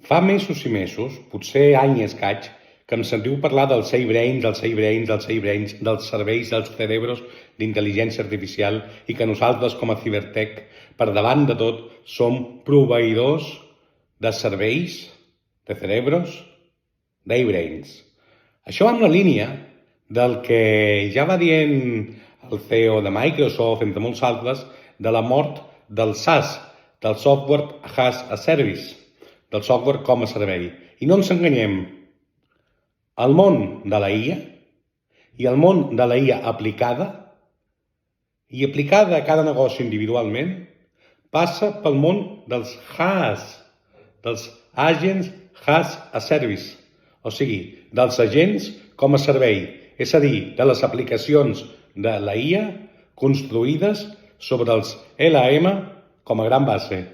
Fa mesos i mesos, potser any i escaig, que em sentiu parlar dels SafeBrains, dels serveis dels cerebros d'intel·ligència artificial i que nosaltres, com a Cibertech, per davant de tot, som proveïdors de serveis, de cerebros, d'Brains. Això va en la línia del que ja va dient el CEO de Microsoft, entre molts altres, de la mort del SaaS, del Software as a Service, del software com a servei. I no ens enganyem, el món de la IA i el món de la IA aplicada i aplicada a cada negoci individualment passa pel món dels HaaS, dels Agents as a Service, o sigui, dels agents com a servei, és a dir, de les aplicacions de la IA construïdes sobre els LLM com a gran base.